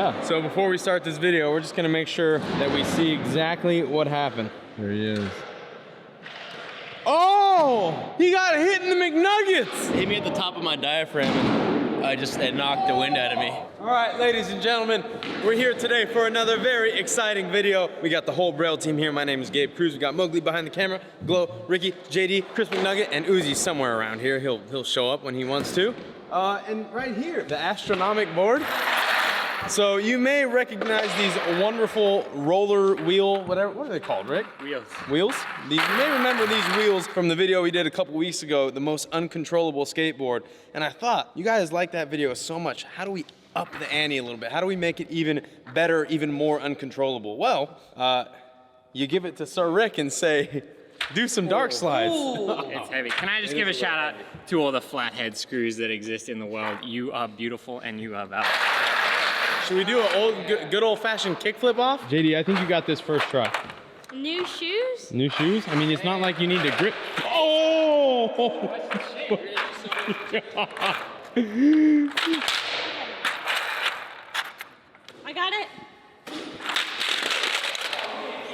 Yeah. So before we start this video, we're just gonna make sure that we see exactly what happened. There he is. Oh! He got hit in the McNuggets! Hit me at the top of my diaphragm and it knocked the wind out of me. All right, ladies and gentlemen, we're here today for another very exciting video. We got the whole Braille team here. My name is Gabe Cruz. We got Mowgli behind the camera, Glow, Ricky, JD, Chris McNugget, and Uzi somewhere around here. He'll show up when he wants to. And right here, the astronomic board. So you may recognize these wonderful roller wheel, whatever, what are they called, Rick? Wheels. Wheels? You may remember these wheels from the video we did a couple weeks ago, the most uncontrollable skateboard. And I thought, you guys like that video so much, how do we up the ante a little bit? How do we make it even better, even more uncontrollable? Well, you give it to Sir Rick and say, do some dark slides. It's heavy. Can I just give a shout out to all the flathead screws that exist in the world? You are beautiful and you are valid. Should we do an good old-fashioned kickflip off? JD, I think you got this first try. New shoes? New shoes? I mean, it's not like you need to grip. Oh! I got it. The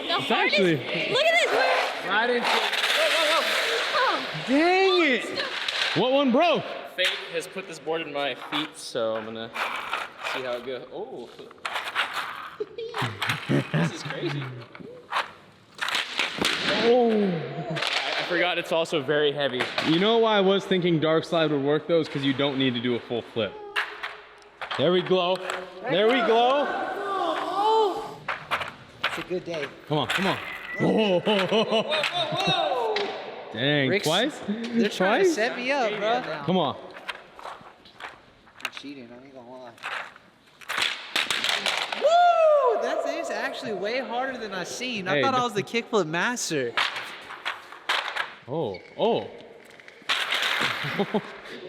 It's hardest. actually- Look at this. Right into it. Oh, Dang it! What one broke? Fate has put this board in my feet, so I'm gonna see how it goes. Oh. This is crazy. Oh! I forgot it's also very heavy. You know why I was thinking dark slide would work though? Is because you don't need to do a full flip. There we glow. There we glow. It's a good day. Come on, come on. Whoa. Dang, Rick's- twice? They're trying to set me up, bro. Come on. I'm cheating, I ain't gonna lie. Woo! That's actually way harder than I seen. I Hey, thought I was the kickflip master. Oh, oh.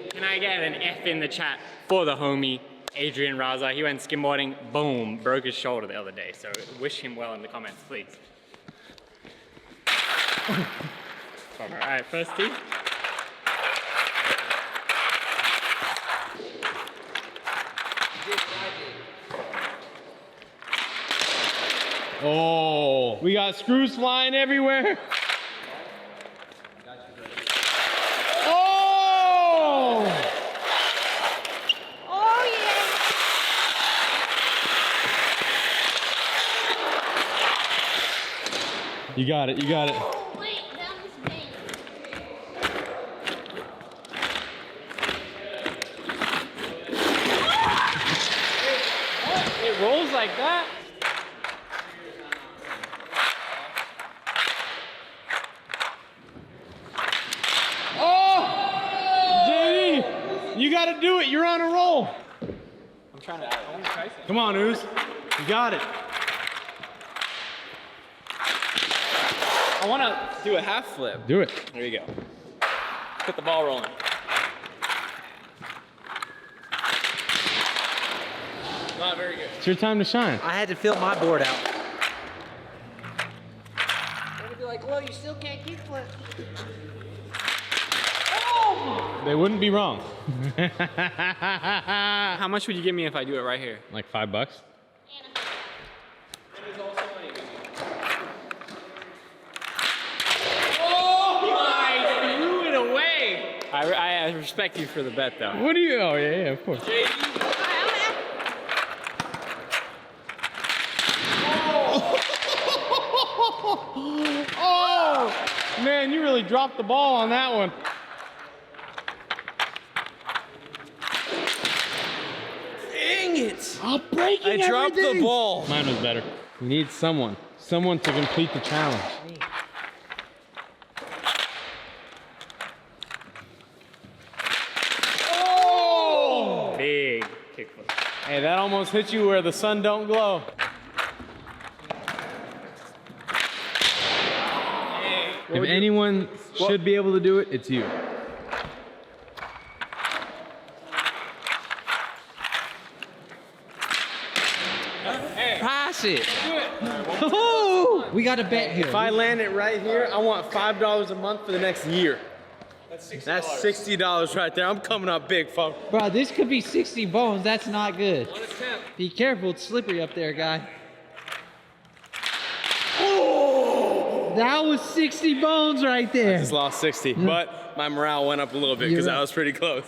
Can I get an F in the chat for the homie Adrian Raza? He went skimboarding, boom, broke his shoulder the other day. So wish him well in the comments, please. All right, first tee. Oh, we got screws flying everywhere. Oh! oh yeah. You got it, you got it. Oh, wait, down this bank. It rolls like that? JD, you gotta do it, you're on a roll. I'm trying to try something. Come on, Ooze. You got it. I wanna do a half flip. Do it. There you go. Get the ball rolling. Not very good. It's your time to shine. I had to fill my board out. They'd be like, well, you still can't kickflip. They wouldn't be wrong. How much would you give me if I do it right here? Like $5? I threw it away! I respect you for the bet though. What do you? Oh yeah, yeah, of course. Oh man, you really dropped the ball on that one. Dang it! I'm breaking I dropped the ball. Mine was better. We need someone to complete the challenge. Big kickflip. Hey, that almost hit you where the sun don't glow. If anyone should be able to do it, it's you. Pass it. Oh, we got a bet here. If I land it right here, I want $5 a month for the next year. That's $60 right there. I'm coming up big, folks. Bro, this could be 60 bones. That's not good. Be careful, it's slippery up there, guy. Oh! That was 60 bones right there. Just lost 60, but my morale went up a little bit because that was pretty close.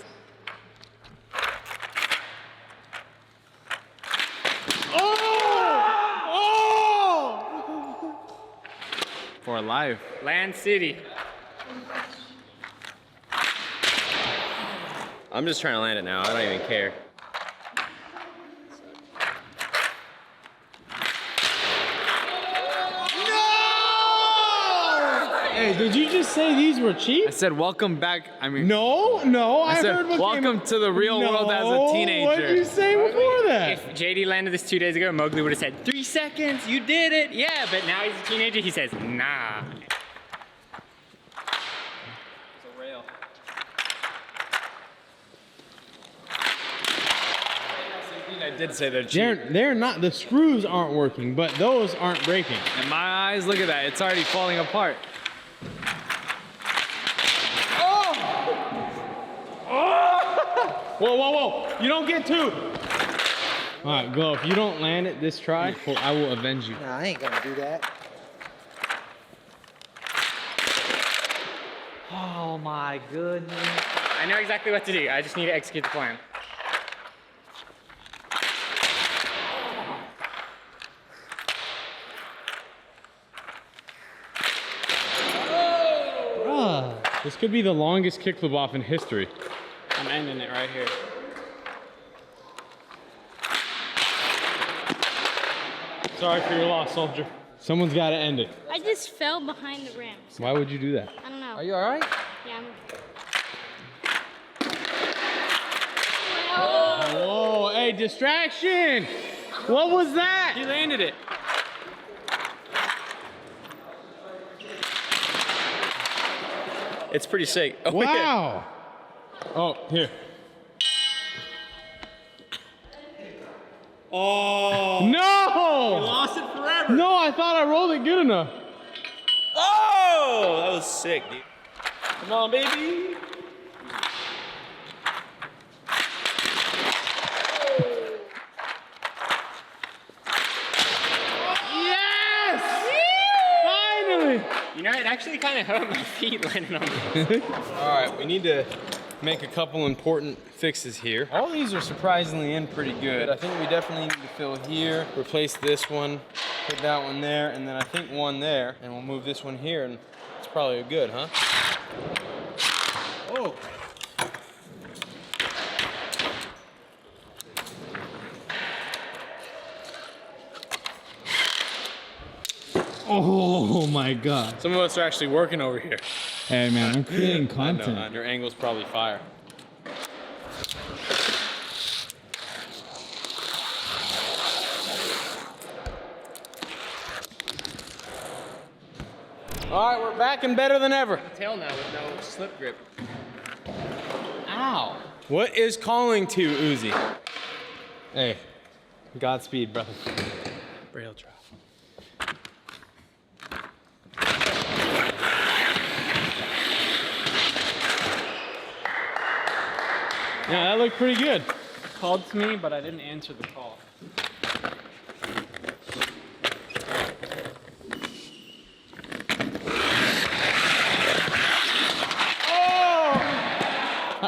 For life. Land City. I'm just trying to land it now. I don't even care. Hey, did you just say these were cheap? I said, welcome back. I mean, No, I I said, heard what welcome to the real world as a teenager. What did you say before that? If JD landed this 2 days ago, Mowgli would have said, 3 seconds, you did it. Yeah, but now he's a teenager, he says, nah. I did say they're cheap. They're not, the screws aren't working, but those aren't breaking. In my eyes, look at that. It's already falling apart. Whoa. You don't get two. All right, Glow, if you don't land it this try, I will avenge you. Nah, I ain't gonna do that. Oh my goodness. I know exactly what to do. I just need to execute the plan. Bruh. This could be the longest kickflip off in history. I'm ending it right here. Sorry for your loss, soldier. Someone's got to end it. I just fell behind the rim. So Why would you do that? I don't know. Are you alright? Yeah, Whoa, hey, distraction! What was that? He landed it. It's pretty sick. Oh, yeah. Wow. Oh, here. Oh. No! Lost it forever. No, I thought I rolled it good enough. Oh, that was sick, dude. Come on, baby. Yes! Finally! You know, it actually kind of hurt my feet landing on this. All right, we need to make a couple important fixes here. All these are surprisingly in pretty good. I think we definitely need to fill here, replace this one, put that one there, and then I think one there, and we'll move this one here, and it's probably good, huh? Oh. Oh my God. Some of us are actually working over here. Hey man, I'm creating I content. know, your angle's probably fire. All right, we're back and better than ever. Tail now with no slip grip. Ow. What is calling to, Uzi? Hey, Godspeed, brother. Braille drop. Yeah, that looked pretty good. Called to me, but I didn't answer the call.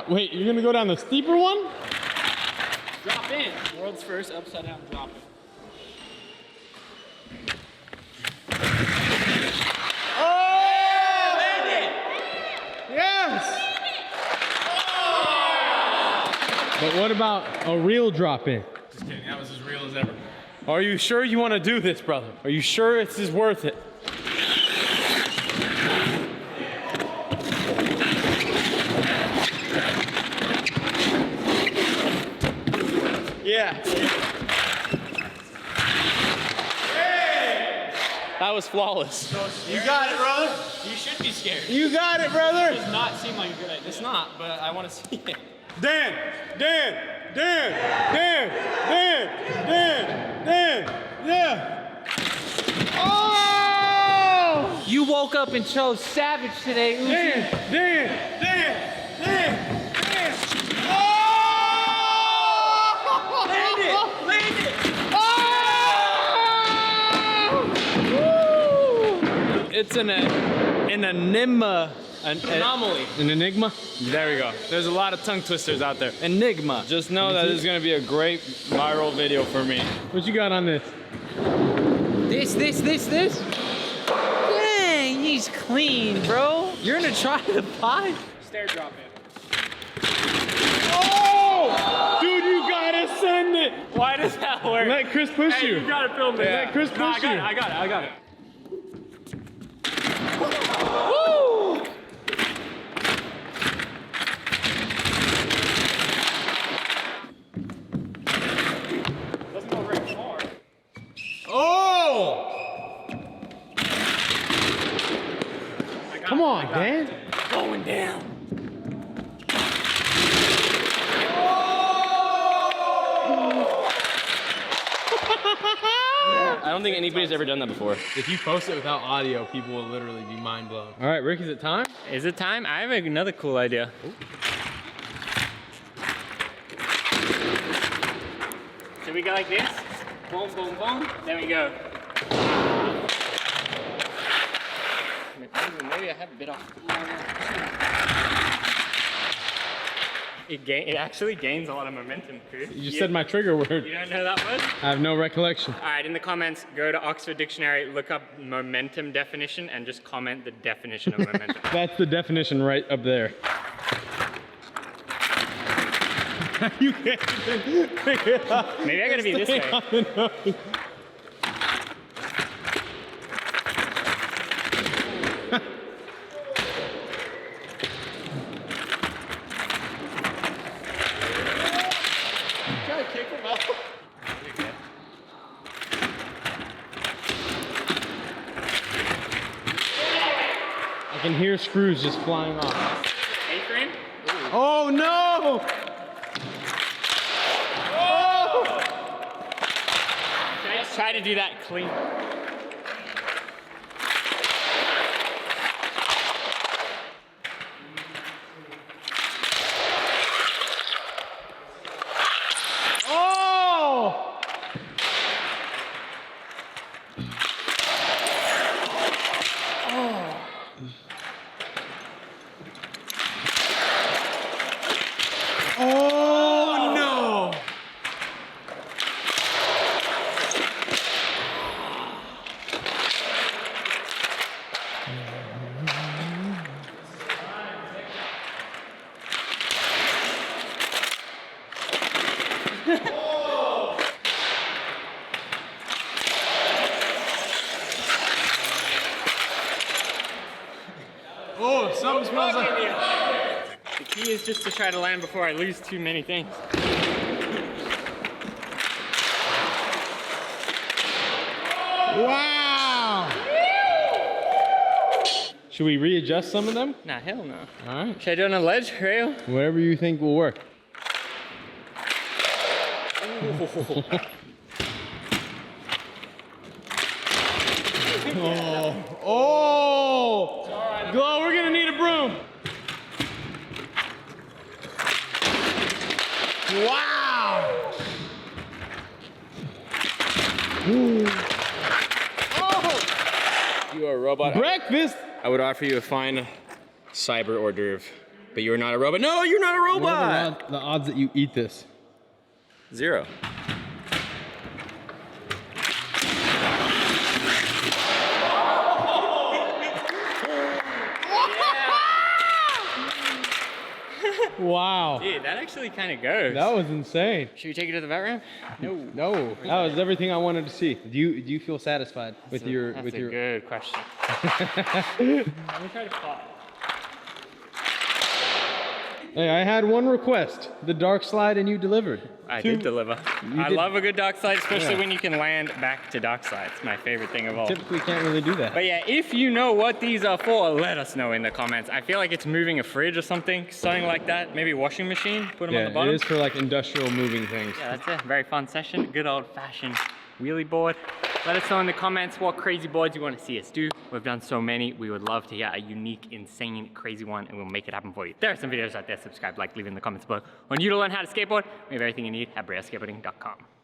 Wait, you're gonna go down the steeper one? Drop in. World's first upside down drop in. Yes! But what about a real drop in? Just kidding, that was as real as ever. Are you sure you want to do this, brother? Are you sure this is worth it? Yeah. That was flawless. You got it, brother. You should be scared. You got it, brother. It does not seem like a good idea. It's not, but I want to see it. Dan. Yeah. Oh! You woke up and chose savage today, Uzi. Dan! Oh! Land it! Oh! It's an enigma. Anomaly. An enigma? There we go. There's a lot of tongue twisters out there. Enigma. Just know that this is gonna be a great viral video for me. What you got on this? This? Dang, he's clean, bro. You're gonna try the pie? Stair drop it. Oh! Dude, you gotta send it! Why does that work? Let Chris push Hey, you. you gotta film it. Let Chris push you. I got it. Woo! Doesn't go very far. Oh! Come on, Dan. Going down. I don't think anybody's ever done that before. If you post it without audio, people will literally be mind blown. All right, Rick, is it time? Is it time? I have another cool idea. So we go like this. Boom, boom, boom. There we go. Maybe I have a bit off. It actually gains a lot of momentum, Chris. You just said my trigger word. You don't know that word? I have no recollection. All right, in the comments, go to Oxford Dictionary, look up momentum definition, and just comment the definition of momentum. That's the definition right up there. You can't even figure it out. Maybe I gotta be this way. On the nose. I can hear screws just flying off. A-frame? Oh no! Try to do that clean. Oh! Oh no! Oh, something smells like. The key is just to try to land before I lose too many things. Wow! Should we readjust some of them? Nah, hell no. All right. Should I do it on a ledge, rail? Whatever you think will work. Oh! Glow, we're gonna need a broom. Wow! Oh! You are a robot. Breakfast! I would offer you a fine cyber hors d'oeuvre, but you are not a robot. No, you're not a What robot. are the odds that you eat this? 0. Wow. Dude, that actually kind of goes. That was insane. Should we take it to the vet ramp? No. No, that was everything I wanted to see. Do you feel satisfied with your That's with a your? good question. Let me try to pop. Hey, I had one request: the dark slide, and you delivered. I Two- did deliver. I did- love a good dock slide, especially Yeah. when you can land back to dock slide. It's my favorite thing of all. Typically, can't really do that. But yeah, if you know what these are for, let us know in the comments. I feel like it's moving a fridge or something like that. Maybe a washing machine, put them on the Yeah, bottom. it is for like industrial moving things. Yeah, that's it. Very fun session. Good old fashioned wheelie board. Let us know in the comments what crazy boards you want to see us do. We've done so many. We would love to hear a unique, insane, crazy one, and we'll make it happen for you. There are some videos out there. Subscribe, like, leave in the comments below. On you to learn how to skateboard, we have everything you need at brailleskateboarding.com.